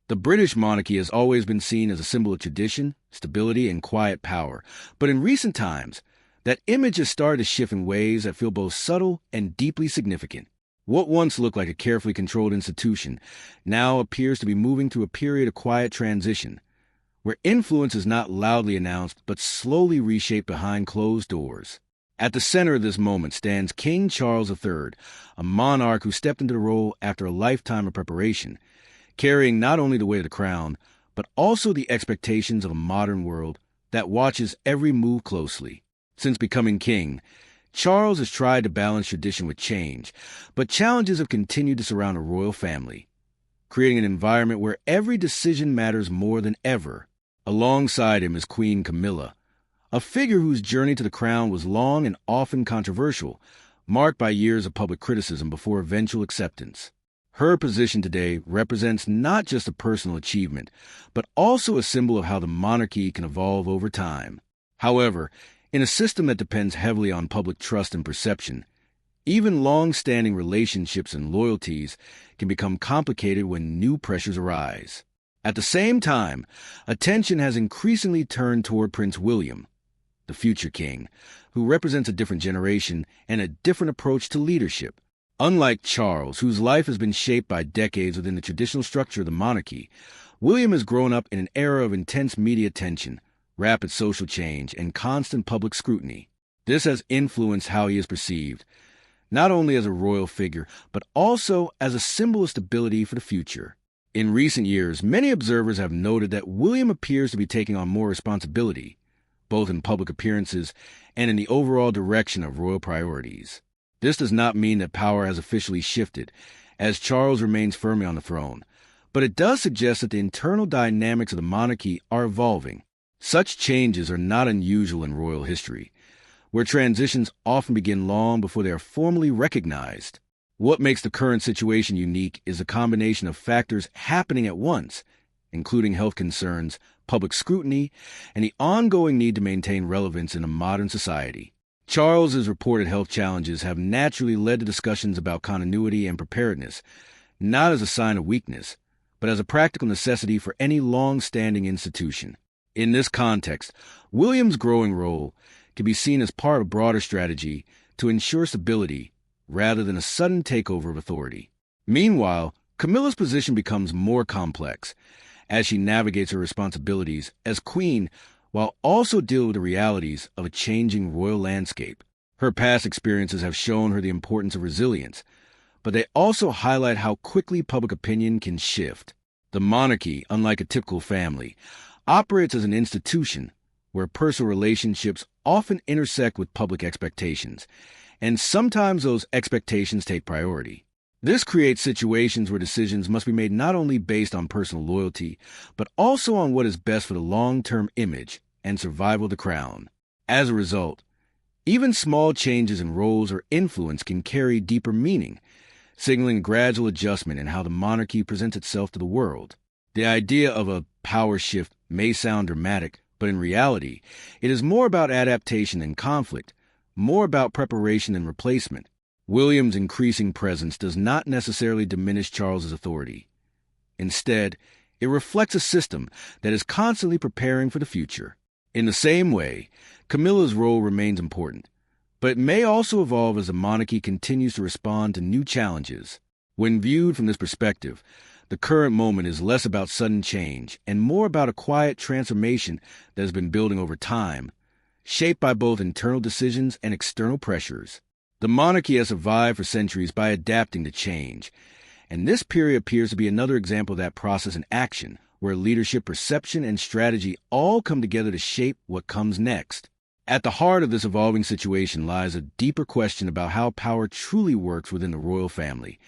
The British monarchy has always been seen as a symbol of tradition, stability, and quiet power. But in recent times, that image has started to shift in ways that feel both subtle and deeply significant. What once looked like a carefully controlled institution now appears to be moving through a period of quiet transition, where influence is not loudly announced but slowly reshaped behind closed doors. At the center of this moment stands King Charles III, a monarch who stepped into the role after a lifetime of preparation, carrying not only the weight of the crown, but also the expectations of a modern world that watches every move closely. Since becoming king, Charles has tried to balance tradition with change, but challenges have continued to surround the royal family, creating an environment where every decision matters more than ever. Alongside him is Queen Camilla, a figure whose journey to the crown was long and often controversial, marked by years of public criticism before eventual acceptance. Her position today represents not just a personal achievement, but also a symbol of how the monarchy can evolve over time. However, in a system that depends heavily on public trust and perception, even long-standing relationships and loyalties can become complicated when new pressures arise. At the same time, attention has increasingly turned toward Prince William, the future king, who represents a different generation and a different approach to leadership. Unlike Charles, whose life has been shaped by decades within the traditional structure of the monarchy, William has grown up in an era of intense media attention, rapid social change, and constant public scrutiny. This has influenced how he is perceived, not only as a royal figure, but also as a symbol of stability for the future. In recent years, many observers have noted that William appears to be taking on more responsibility, both in public appearances and in the overall direction of royal priorities. This does not mean that power has officially shifted, as Charles remains firmly on the throne, but it does suggest that the internal dynamics of the monarchy are evolving. Such changes are not unusual in royal history, where transitions often begin long before they are formally recognized. What makes the current situation unique is a combination of factors happening at once, including health concerns, public scrutiny, and the ongoing need to maintain relevance in a modern society. Charles's reported health challenges have naturally led to discussions about continuity and preparedness, not as a sign of weakness, but as a practical necessity for any long-standing institution. In this context, William's growing role can be seen as part of a broader strategy to ensure stability rather than a sudden takeover of authority. Meanwhile, Camilla's position becomes more complex as she navigates her responsibilities as queen while also dealing with the realities of a changing royal landscape. Her past experiences have shown her the importance of resilience, but they also highlight how quickly public opinion can shift. The monarchy, unlike a typical family, operates as an institution where personal relationships often intersect with public expectations, and sometimes those expectations take priority. This creates situations where decisions must be made not only based on personal loyalty, but also on what is best for the long-term image and survival of the crown. As a result, even small changes in roles or influence can carry deeper meaning, signaling a gradual adjustment in how the monarchy presents itself to the world. The idea of a power shift may sound dramatic, but in reality, it is more about adaptation than conflict, more about preparation than replacement. William's increasing presence does not necessarily diminish Charles's authority. Instead, it reflects a system that is constantly preparing for the future. In the same way, Camilla's role remains important, but it may also evolve as the monarchy continues to respond to new challenges. When viewed from this perspective, the current moment is less about sudden change and more about a quiet transformation that has been building over time, shaped by both internal decisions and external pressures. The monarchy has survived for centuries by adapting to change, and this period appears to be another example of that process in action, where leadership, perception, and strategy all come together to shape what comes next. At the heart of this evolving situation lies a deeper question about how power truly works within the royal family,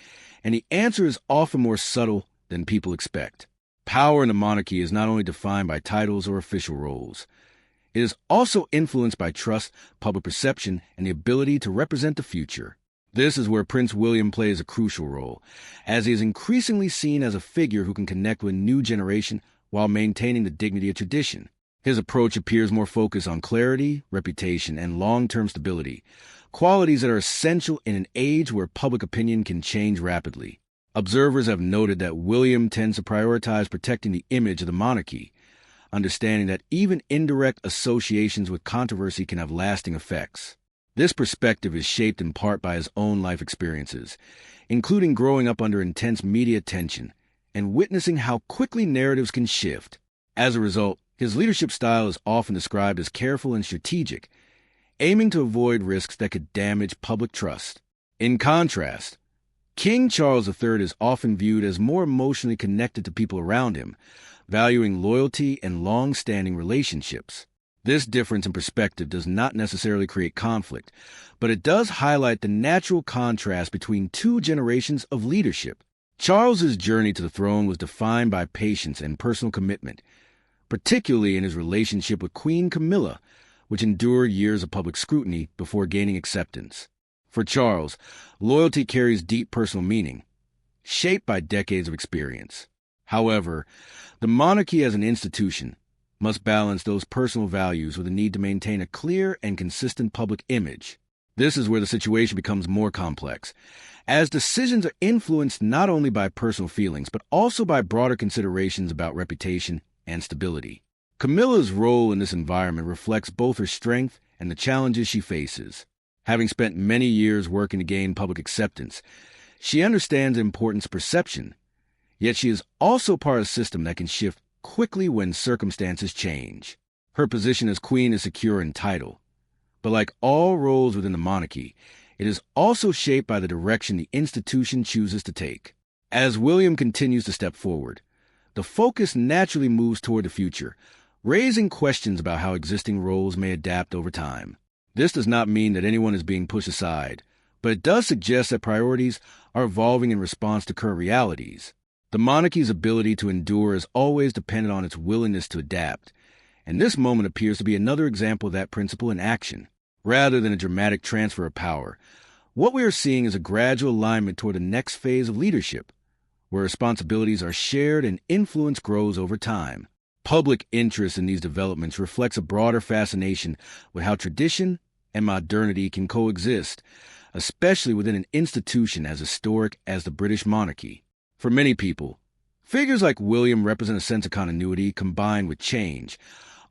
and the answer is often more subtle than people expect. Power in the monarchy is not only defined by titles or official roles. It is also influenced by trust, public perception, and the ability to represent the future. This is where Prince William plays a crucial role, as he is increasingly seen as a figure who can connect with a new generation while maintaining the dignity of tradition. His approach appears more focused on clarity, reputation, and long-term stability, qualities that are essential in an age where public opinion can change rapidly. Observers have noted that William tends to prioritize protecting the image of the monarchy, understanding that even indirect associations with controversy can have lasting effects. This perspective is shaped in part by his own life experiences, including growing up under intense media attention and witnessing how quickly narratives can shift. As a result, his leadership style is often described as careful and strategic, aiming to avoid risks that could damage public trust. In contrast, King Charles III is often viewed as more emotionally connected to people around him, valuing loyalty and long-standing relationships. This difference in perspective does not necessarily create conflict, but it does highlight the natural contrast between two generations of leadership. Charles's journey to the throne was defined by patience and personal commitment, particularly in his relationship with Queen Camilla, which endured years of public scrutiny before gaining acceptance. For Charles, loyalty carries deep personal meaning, shaped by decades of experience. However, the monarchy as an institution must balance those personal values with the need to maintain a clear and consistent public image. This is where the situation becomes more complex, as decisions are influenced not only by personal feelings, but also by broader considerations about reputation and stability. Camilla's role in this environment reflects both her strength and the challenges she faces. Having spent many years working to gain public acceptance, she understands the importance of perception, yet she is also part of a system that can shift quickly when circumstances change. Her position as queen is secure in title, but like all roles within the monarchy, it is also shaped by the direction the institution chooses to take. As William continues to step forward, the focus naturally moves toward the future, raising questions about how existing roles may adapt over time. This does not mean that anyone is being pushed aside, but it does suggest that priorities are evolving in response to current realities. The monarchy's ability to endure is always dependent on its willingness to adapt, and this moment appears to be another example of that principle in action. Rather than a dramatic transfer of power, what we are seeing is a gradual alignment toward the next phase of leadership, where responsibilities are shared and influence grows over time. Public interest in these developments reflects a broader fascination with how tradition and modernity can coexist, especially within an institution as historic as the British monarchy. For many people, figures like William represent a sense of continuity combined with change,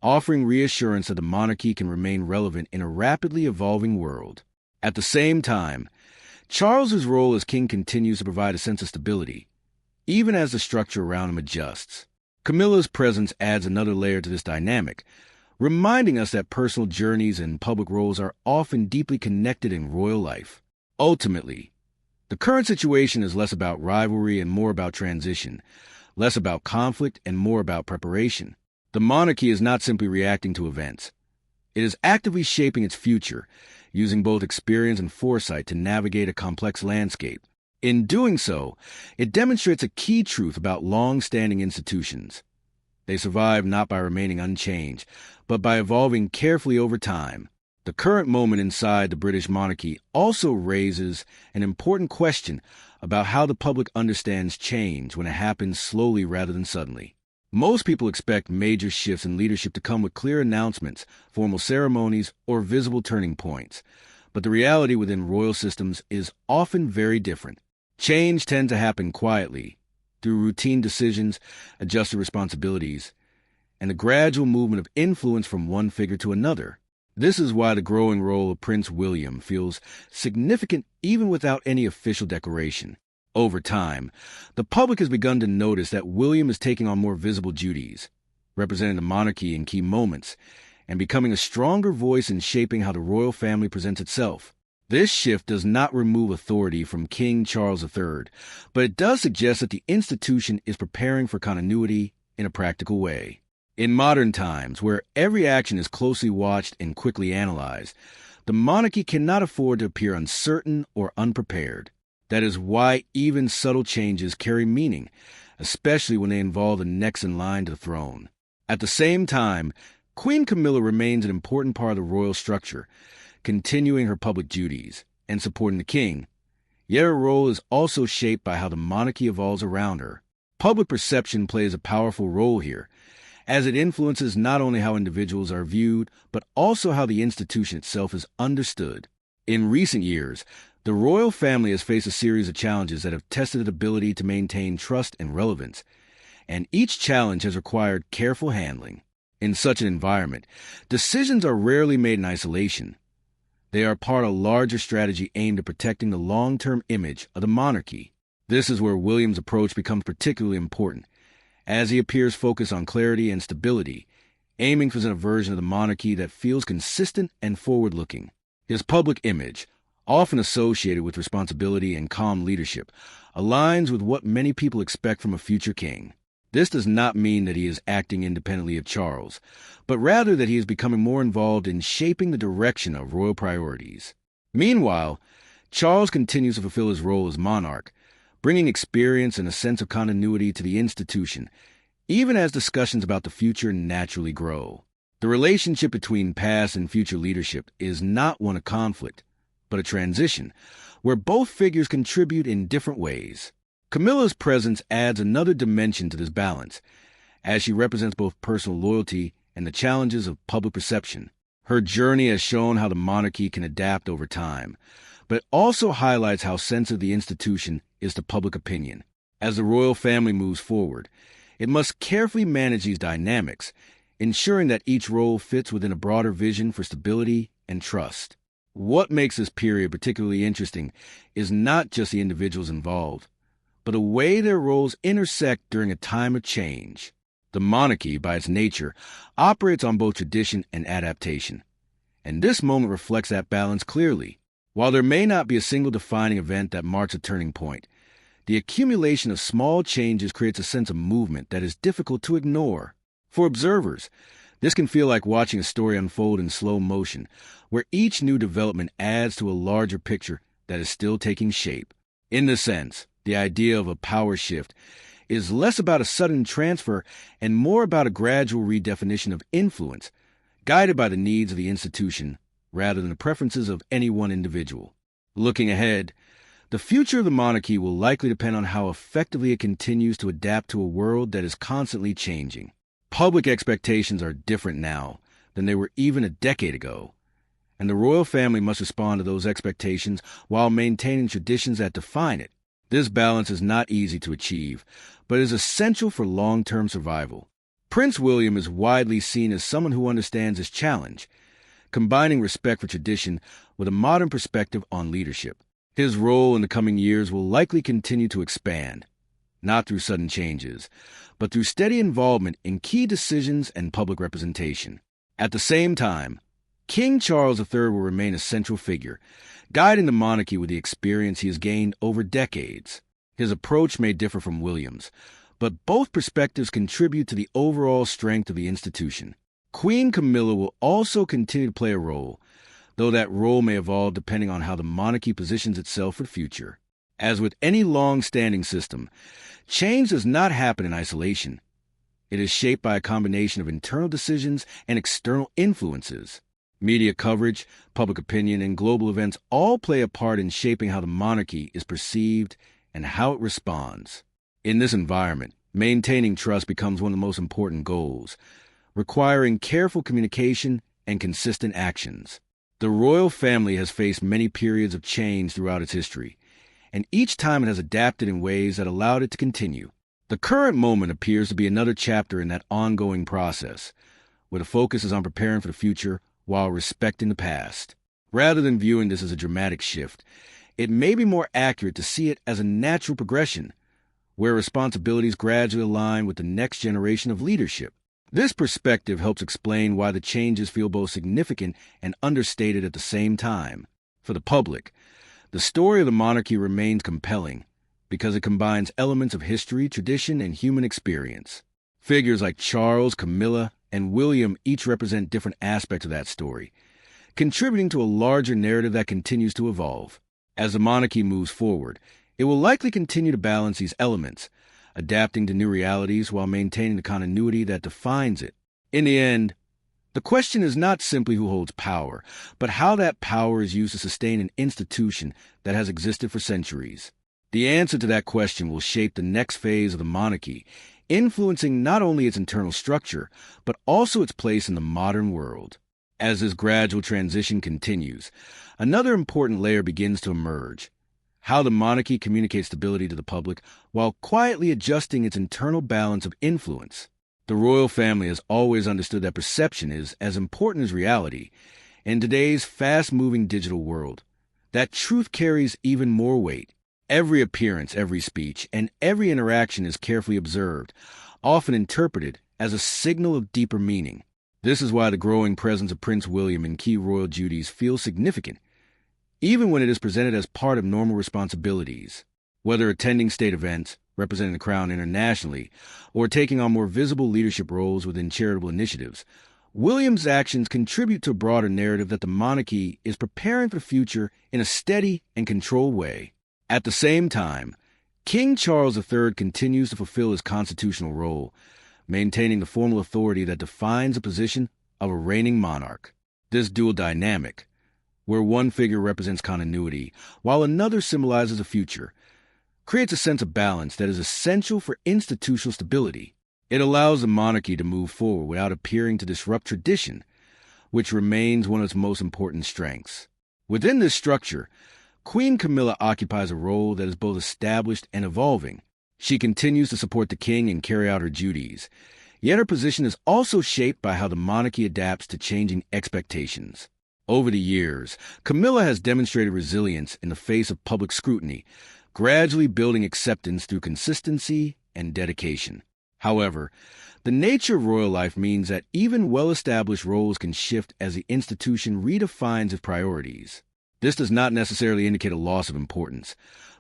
offering reassurance that the monarchy can remain relevant in a rapidly evolving world. At the same time, Charles's role as king continues to provide a sense of stability, even as the structure around him adjusts. Camilla's presence adds another layer to this dynamic, reminding us that personal journeys and public roles are often deeply connected in royal life. Ultimately, the current situation is less about rivalry and more about transition, less about conflict and more about preparation. The monarchy is not simply reacting to events. It is actively shaping its future, using both experience and foresight to navigate a complex landscape. In doing so, it demonstrates a key truth about long-standing institutions. They survive not by remaining unchanged, but by evolving carefully over time. The current moment inside the British monarchy also raises an important question about how the public understands change when it happens slowly rather than suddenly. Most people expect major shifts in leadership to come with clear announcements, formal ceremonies, or visible turning points, but the reality within royal systems is often very different. Change tends to happen quietly, through routine decisions, adjusted responsibilities, and the gradual movement of influence from one figure to another. This is why the growing role of Prince William feels significant even without any official declaration. Over time, the public has begun to notice that William is taking on more visible duties, representing the monarchy in key moments, and becoming a stronger voice in shaping how the royal family presents itself. This shift does not remove authority from King Charles III, but it does suggest that the institution is preparing for continuity in a practical way. In modern times, where every action is closely watched and quickly analyzed, the monarchy cannot afford to appear uncertain or unprepared. That is why even subtle changes carry meaning, especially when they involve the next in line to the throne. At the same time, Queen Camilla remains an important part of the royal structure, continuing her public duties and supporting the king, yet her role is also shaped by how the monarchy evolves around her. Public perception plays a powerful role here, as it influences not only how individuals are viewed, but also how the institution itself is understood. In recent years, The royal family has faced a series of challenges that have tested its ability to maintain trust and relevance, and each challenge has required careful handling. In such an environment, decisions are rarely made in isolation. They are part of a larger strategy aimed at protecting the long-term image of the monarchy. This is where William's approach becomes particularly important, as he appears focused on clarity and stability, aiming to present a version of the monarchy that feels consistent and forward-looking. His public image, often associated with responsibility and calm leadership, aligns with what many people expect from a future king. This does not mean that he is acting independently of Charles, but rather that he is becoming more involved in shaping the direction of royal priorities. Meanwhile, Charles continues to fulfill his role as monarch, bringing experience and a sense of continuity to the institution, even as discussions about the future naturally grow. The relationship between past and future leadership is not one of conflict, but a transition, where both figures contribute in different ways. Camilla's presence adds another dimension to this balance, as she represents both personal loyalty and the challenges of public perception. Her journey has shown how the monarchy can adapt over time, but it also highlights how sensitive the institution is to public opinion. As the royal family moves forward, it must carefully manage these dynamics, ensuring that each role fits within a broader vision for stability and trust. What makes this period particularly interesting is not just the individuals involved, but the way their roles intersect during a time of change. The monarchy, by its nature, operates on both tradition and adaptation, and this moment reflects that balance clearly. While there may not be a single defining event that marks a turning point, the accumulation of small changes creates a sense of movement that is difficult to ignore. For observers, this can feel like watching a story unfold in slow motion, where each new development adds to a larger picture that is still taking shape. In this sense, the idea of a power shift is less about a sudden transfer and more about a gradual redefinition of influence, guided by the needs of the institution rather than the preferences of any one individual. Looking ahead, the future of the monarchy will likely depend on how effectively it continues to adapt to a world that is constantly changing. Public expectations are different now than they were even a decade ago, and the royal family must respond to those expectations while maintaining traditions that define it. This balance is not easy to achieve, but is essential for long-term survival. Prince William is widely seen as someone who understands this challenge, combining respect for tradition with a modern perspective on leadership. His role in the coming years will likely continue to expand, not through sudden changes, but through steady involvement in key decisions and public representation. At the same time, King Charles III will remain a central figure, guiding the monarchy with the experience he has gained over decades. His approach may differ from William's, but both perspectives contribute to the overall strength of the institution. Queen Camilla will also continue to play a role, though that role may evolve depending on how the monarchy positions itself for the future. As with any long-standing system, change does not happen in isolation. It is shaped by a combination of internal decisions and external influences. Media coverage, public opinion, and global events all play a part in shaping how the monarchy is perceived and how it responds. In this environment, maintaining trust becomes one of the most important goals, requiring careful communication and consistent actions. The royal family has faced many periods of change throughout its history, and each time it has adapted in ways that allowed it to continue. The current moment appears to be another chapter in that ongoing process, where the focus is on preparing for the future while respecting the past. Rather than viewing this as a dramatic shift, it may be more accurate to see it as a natural progression, where responsibilities gradually align with the next generation of leadership. This perspective helps explain why the changes feel both significant and understated at the same time. For the public, the story of the monarchy remains compelling because it combines elements of history, tradition, and human experience. Figures like Charles, Camilla, and William each represent different aspects of that story, contributing to a larger narrative that continues to evolve. As the monarchy moves forward, it will likely continue to balance these elements, adapting to new realities while maintaining the continuity that defines it. In the end, the question is not simply who holds power, but how that power is used to sustain an institution that has existed for centuries. The answer to that question will shape the next phase of the monarchy, influencing not only its internal structure, but also its place in the modern world. As this gradual transition continues, another important layer begins to emerge: how the monarchy communicates stability to the public while quietly adjusting its internal balance of influence. The royal family has always understood that perception is as important as reality. In today's fast-moving digital world, that truth carries even more weight. Every appearance, every speech, and every interaction is carefully observed, often interpreted as a signal of deeper meaning. This is why the growing presence of Prince William in key royal duties feels significant, even when it is presented as part of normal responsibilities. Whether attending state events, representing the crown internationally, or taking on more visible leadership roles within charitable initiatives, William's actions contribute to a broader narrative that the monarchy is preparing for the future in a steady and controlled way. At the same time, King Charles III continues to fulfill his constitutional role, maintaining the formal authority that defines the position of a reigning monarch. This dual dynamic, where one figure represents continuity while another symbolizes the future, creates a sense of balance that is essential for institutional stability. It allows the monarchy to move forward without appearing to disrupt tradition, which remains one of its most important strengths. Within this structure, Queen Camilla occupies a role that is both established and evolving. She continues to support the king and carry out her duties, yet her position is also shaped by how the monarchy adapts to changing expectations. Over the years, Camilla has demonstrated resilience in the face of public scrutiny, gradually building acceptance through consistency and dedication. However, the nature of royal life means that even well-established roles can shift as the institution redefines its priorities. This does not necessarily indicate a loss of importance,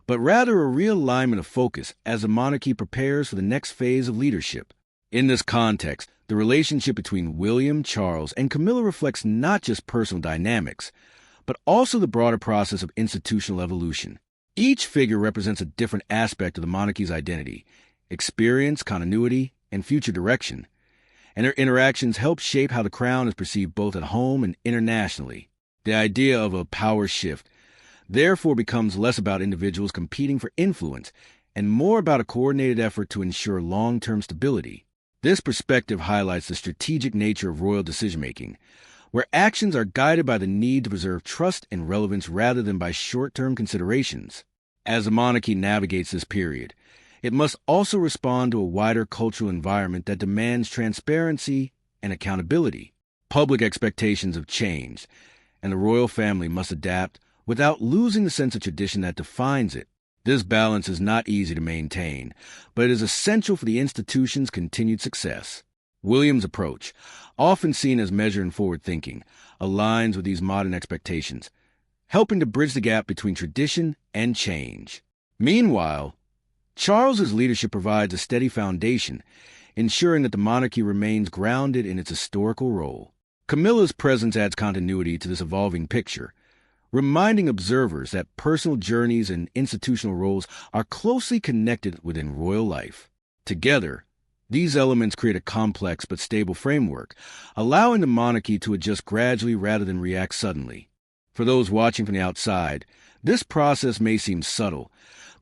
but rather a realignment of focus as the monarchy prepares for the next phase of leadership. In this context, the relationship between William, Charles, and Camilla reflects not just personal dynamics, but also the broader process of institutional evolution. Each figure represents a different aspect of the monarchy's identity: experience, continuity, and future direction, and their interactions help shape how the crown is perceived both at home and internationally. The idea of a power shift therefore becomes less about individuals competing for influence and more about a coordinated effort to ensure long-term stability. This perspective highlights the strategic nature of royal decision-making, where actions are guided by the need to preserve trust and relevance rather than by short-term considerations. As the monarchy navigates this period, it must also respond to a wider cultural environment that demands transparency and accountability. Public expectations have changed, and the royal family must adapt without losing the sense of tradition that defines it. This balance is not easy to maintain, but it is essential for the institution's continued success. William's approach, often seen as measured and forward-thinking, aligns with these modern expectations, helping to bridge the gap between tradition and change. Meanwhile, Charles's leadership provides a steady foundation, ensuring that the monarchy remains grounded in its historical role. Camilla's presence adds continuity to this evolving picture, reminding observers that personal journeys and institutional roles are closely connected within royal life. Together, these elements create a complex but stable framework, allowing the monarchy to adjust gradually rather than react suddenly. For those watching from the outside, this process may seem subtle,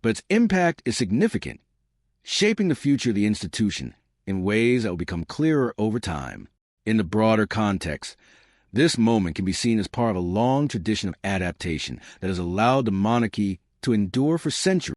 but its impact is significant, shaping the future of the institution in ways that will become clearer over time. In the broader context, this moment can be seen as part of a long tradition of adaptation that has allowed the monarchy to endure for centuries.